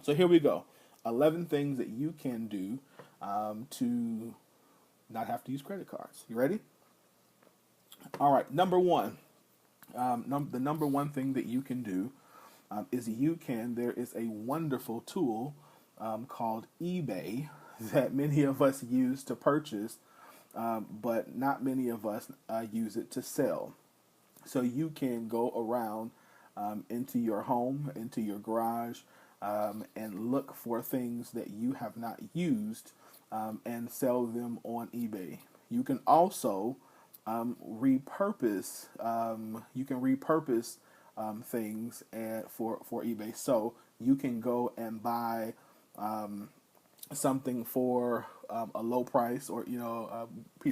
So here we go. 11 things that you can do to not have to use credit cards. You ready? All right. Number one, the number one thing that you can do is there is a wonderful tool called eBay that many of us use to purchase, but not many of us use it to sell. So you can go around into your home, into your garage, and look for things that you have not used and sell them on eBay. You can also repurpose. You can repurpose things for eBay. So you can go and buy something for a low price, or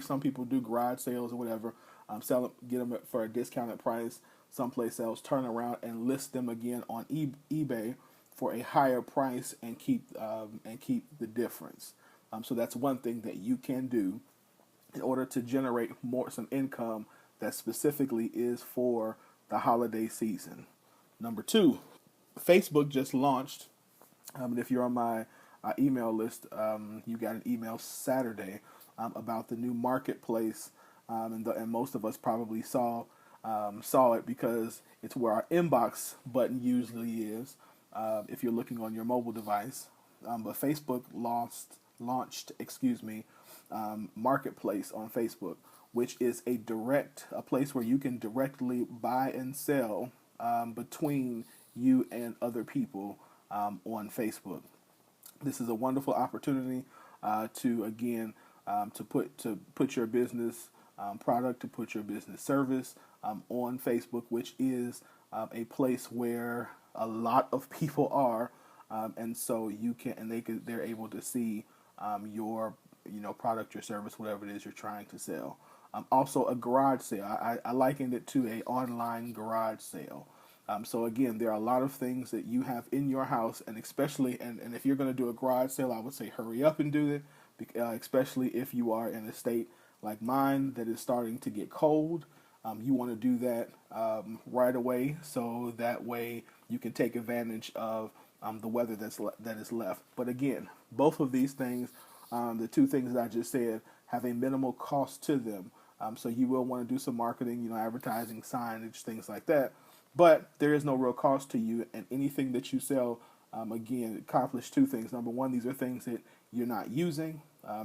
some people do garage sales or whatever. Sell them, get them for a discounted price someplace else. Turn around and list them again on eBay for a higher price and keep the difference. So that's one thing that you can do in order to generate some income that specifically is for the holiday season. Number two, Facebook just launched. And if you're on my email list, you got an email Saturday about the new marketplace, and most of us probably saw it because it's where our inbox button usually is if you're looking on your mobile device. But Facebook launched, marketplace on Facebook, which is a place where you can directly buy and sell between you and other people on Facebook. This is a wonderful opportunity to put your business product, to put your business service on Facebook, which is a place where a lot of people are, and so they're able to see your product, your service, whatever it is you're trying to sell. Also, a garage sale. I likened it to a online garage sale. So again, there are a lot of things that you have in your house, and and if you're going to do a garage sale, I would say hurry up and do it, especially if you are in a state like mine that is starting to get cold. You want to do that right away, so that way you can take advantage of the weather that is left. But again, both of these things, the two things that I just said, have a minimal cost to them. So you will want to do some marketing, advertising, signage, things like that. But there is no real cost to you, and anything that you sell, again, accomplish two things. Number one, these are things that you're not using,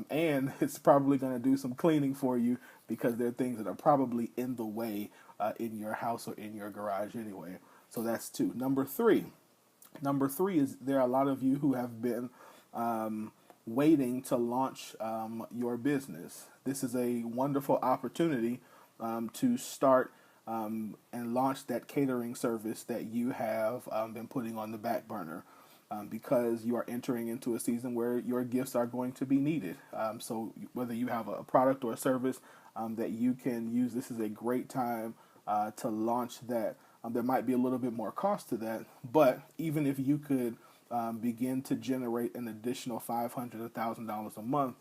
and it's probably going to do some cleaning for you because they're things that are probably in the way in your house or in your garage anyway. So that's two. Number three is there are a lot of you who have been waiting to launch your business. This is a wonderful opportunity to start and launch that catering service that you have been putting on the back burner, because you are entering into a season where your gifts are going to be needed. So whether you have a product or a service that you can use, this is a great time to launch that. There might be a little bit more cost to that, but even if you could begin to generate an additional $500, $1,000 a month,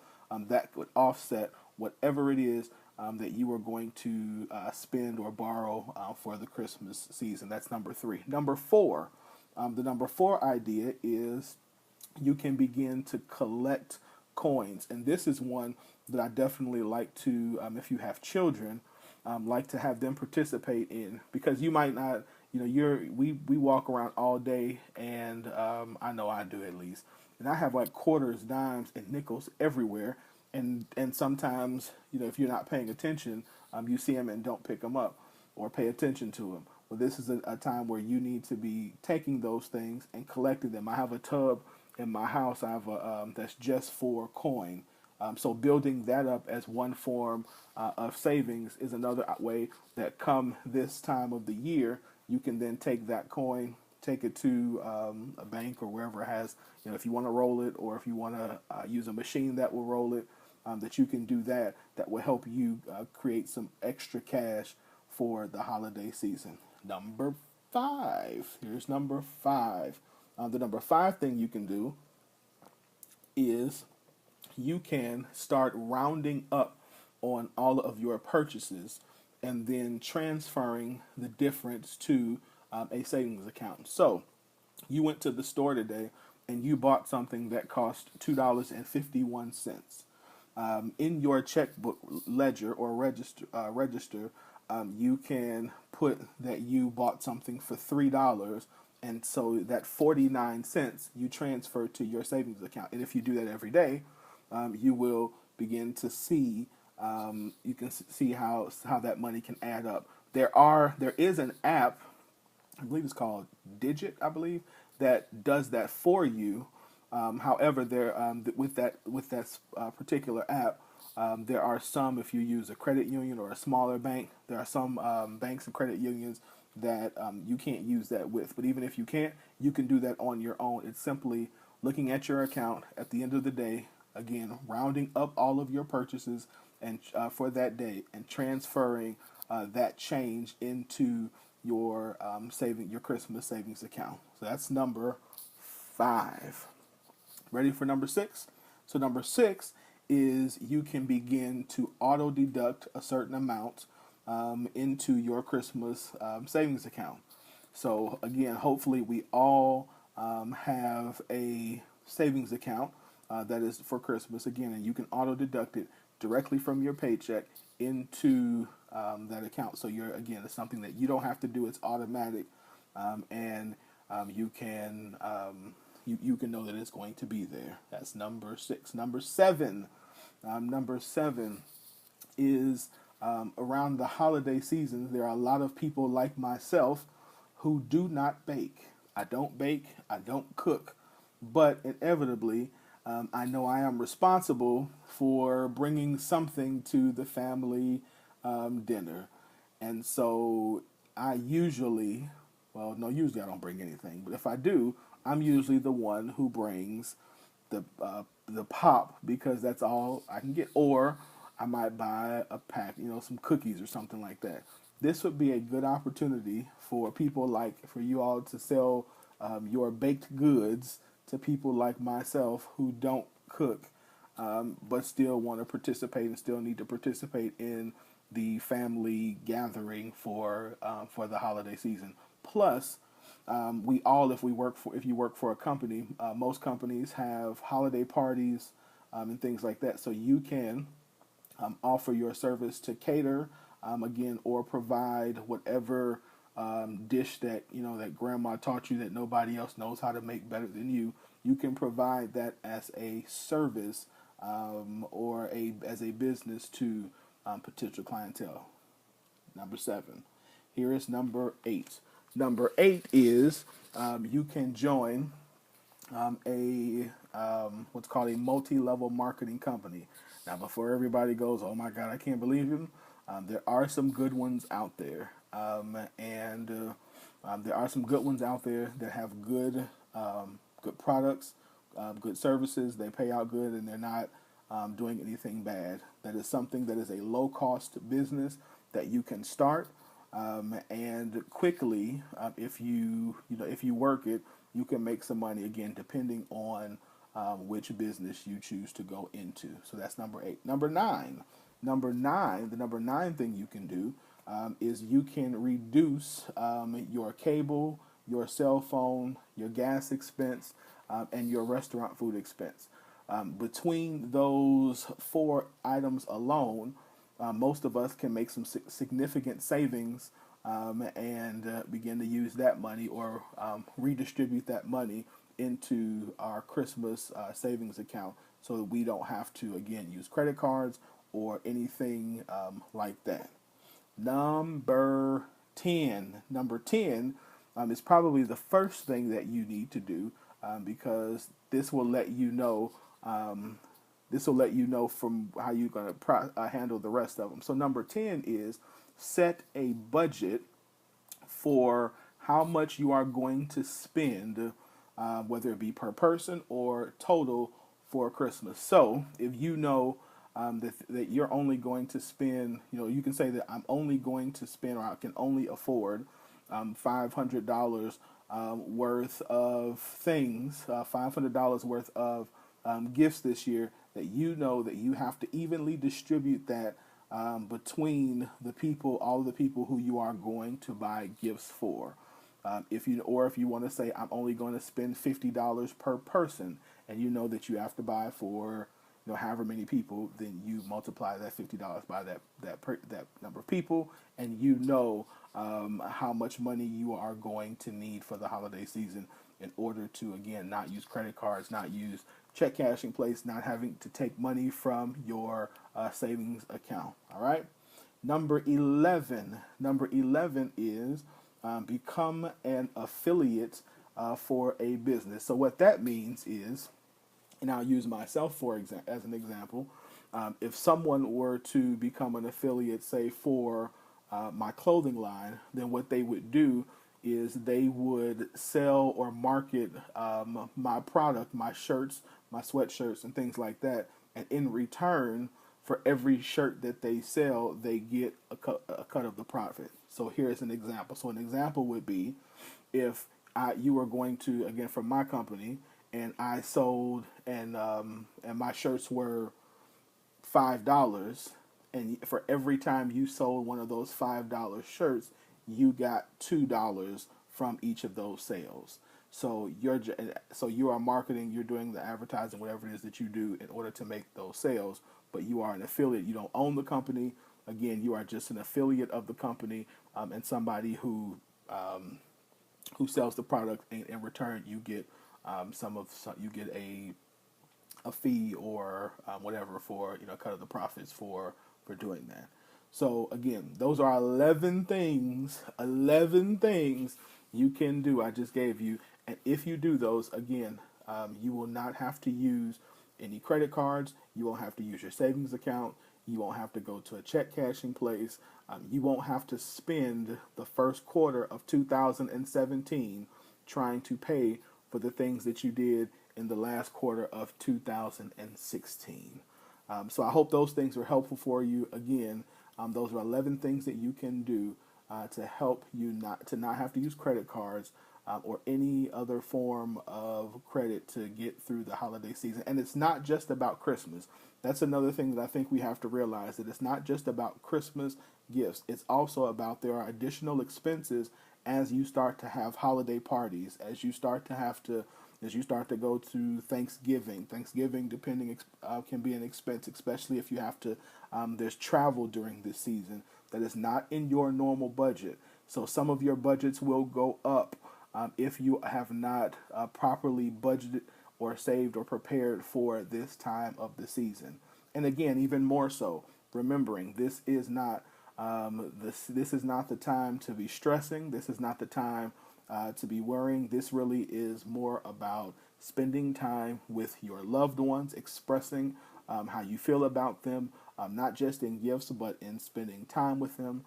that would offset whatever it is that you are going to spend or borrow for the Christmas season. That's number three. The number four idea is you can begin to collect coins, and this is one that I definitely like to, if you have children, like to have them participate in, because you might not, we walk around all day, and I know I do at least, and I have like quarters, dimes, and nickels everywhere, and sometimes, if you're not paying attention, you see them and don't pick them up or pay attention to them. Well, this is a time where you need to be taking those things and collecting them. I have a tub in my house. I have that's just for coin. So building that up as one form of savings is another way that come this time of the year, you can then take that coin, take it to a bank or wherever it has, if you want to roll it, or if you want to use a machine that will roll it, that you can do that. That will help you create some extra cash for the holiday season. Number five. Here's number five. The number five thing you can do is you can start rounding up on all of your purchases and then transferring the difference to a savings account. So you went to the store today and you bought something that cost $2.51. In your checkbook ledger or register, you can put that you bought something for $3, and so that 49 cents you transfer to your savings account. And if you do that every day, you will begin to see you can see how that money can add up. There is an app, I believe it's called Digit, I believe, that does that for you. However, with that particular app, there are some, if you use a credit union or a smaller bank, there are some banks and credit unions that you can't use that with. But even if you can't, you can do that on your own. It's simply looking at your account at the end of the day, again, rounding up all of your purchases and for that day and transferring that change into your your Christmas savings account. So that's number 5. Ready for number 6? So number 6 is you can begin to auto deduct a certain amount into your Christmas savings account. So again, hopefully we all have a savings account that is for Christmas again, and you can auto deduct it directly from your paycheck into that account. So you're again, it's something that you don't have to do; it's automatic, and you can you can know that it's going to be there. That's number 6. Number seven is around the holiday season. There are a lot of people like myself who do not bake. I don't bake. I don't cook, but inevitably, I know I am responsible for bringing something to the family dinner. And so I usually, well, no, usually I don't bring anything, but if I do, I'm usually the one who brings the pop because that's all I can get. Or I might buy a pack, some cookies or something like that. This would be a good opportunity for people for you all to sell your baked goods to people like myself who don't cook, but still want to participate and still need to participate in the family gathering for the holiday season. Plus, we all, if you work for a company, most companies have holiday parties and things like that. So you can offer your service to cater again, or provide whatever dish that that grandma taught you that nobody else knows how to make better than you. You can provide that as a service or as a business to potential clientele. Number 7. Here is number 8. Number 8 is you can join a what's called a multi-level marketing company. Now, before everybody goes, "Oh my God, I can't believe him," there are some good ones out there, and there are some good ones out there that have good products, good services. They pay out good, and they're not doing anything bad. That is something that is a low-cost business that you can start. And quickly, if you work it, you can make some money again, depending on which business you choose to go into. So that's number 8. The number nine thing you can do is you can reduce your cable, your cell phone, your gas expense, and your restaurant food expense. Between those 4 items alone, most of us can make some significant savings and begin to use that money or redistribute that money into our Christmas savings account so that we don't have to, again, use credit cards or anything like that. Number 10. Number 10 is probably the first thing that you need to do because this will let you know from how you're going to handle the rest of them. So number 10 is set a budget for how much you are going to spend, whether it be per person or total for Christmas. So if you know that you're only going to spend, you can say that I'm only going to spend, or I can only afford $500 worth of things, $500 worth of gifts this year, that you know that you have to evenly distribute that between all the people who you are going to buy gifts for. If you want to say I'm only going to spend $50 per person, and you know that you have to buy for however many people, then you multiply that $50 by that number of people, and how much money you are going to need for the holiday season in order to, again, not use credit cards, not use check cashing place, not having to take money from your savings account. All right. Number 11. Number 11 is become an affiliate for a business. So what that means is, and I'll use myself as an example. If someone were to become an affiliate, say for my clothing line, then what they would do is they would sell or market my product, my shirts, my sweatshirts, and things like that. And in return, for every shirt that they sell, they get a cut of the profit. So here's an example. So an example would be if you were going to, again, from my company, and I sold, and my shirts were $5, and for every time you sold one of those $5 shirts, you got $2 from each of those sales. So you are marketing, you're doing the advertising, whatever it is that you do in order to make those sales, but you are an affiliate. You don't own the company. Again, you are just an affiliate of the company, and somebody who sells the product, and in return you get you get a fee or whatever for cut of the profits for doing that. So again, those are 11 things you can do. I just gave you, and if you do those, again, you will not have to use any credit cards. You won't have to use your savings account. You won't have to go to a check cashing place. You won't have to spend the first quarter of 2017 trying to pay for the things that you did in the last quarter of 2016. So I hope those things are helpful for you. Again, those are 11 things that you can do to help you not have to use credit cards or any other form of credit to get through the holiday season. And it's not just about Christmas. That's another thing that I think we have to realize, that it's not just about Christmas gifts. It's also about, there are additional expenses as you start to have holiday parties, as you start to go to Thanksgiving. Thanksgiving, depending, can be an expense, especially if you have to. There's travel during this season that is not in your normal budget. So some of your budgets will go up if you have not properly budgeted or saved or prepared for this time of the season. And again, even more so, remembering this is not this is not the time to be stressing. This is not the time to be worrying. This really is more about spending time with your loved ones, expressing how you feel about them, not just in gifts, but in spending time with them.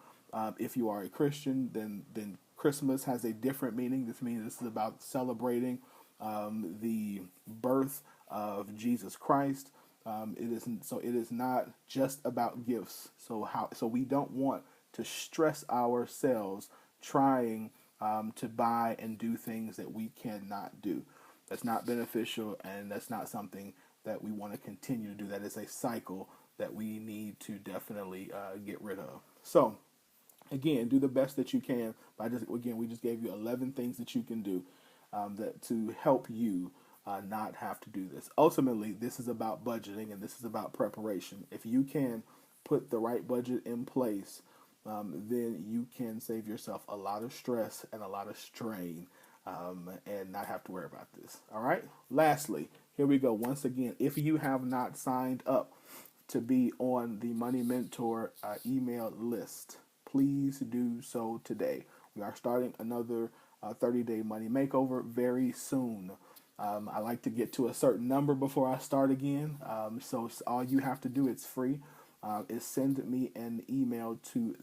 If you are a Christian, then Christmas has a different meaning. This means this is about celebrating the birth of Jesus Christ. It is not just about gifts. So we don't want to stress ourselves trying to buy and do things that we cannot do. That's not beneficial, and that's not something that we want to continue to do. That is a cycle that we need to definitely get rid of. So again, do the best that you can. We just gave you 11 things that you can do that to help you not have to do this. Ultimately, this is about budgeting, and this is about preparation. If you can put the right budget in place, then you can save yourself a lot of stress and a lot of strain, and not have to worry about this. All right. Lastly, here we go. Once again, if you have not signed up to be on the Money Mentor email list, please do so today. We are starting another 30-day money makeover very soon. I like to get to a certain number before I start again. So all you have to do, it's free, is send me an email to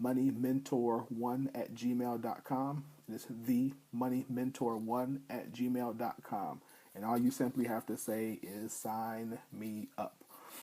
themoneymentor1@gmail.com. It's themoneymentor1@gmail.com. And all you simply have to say is sign me up.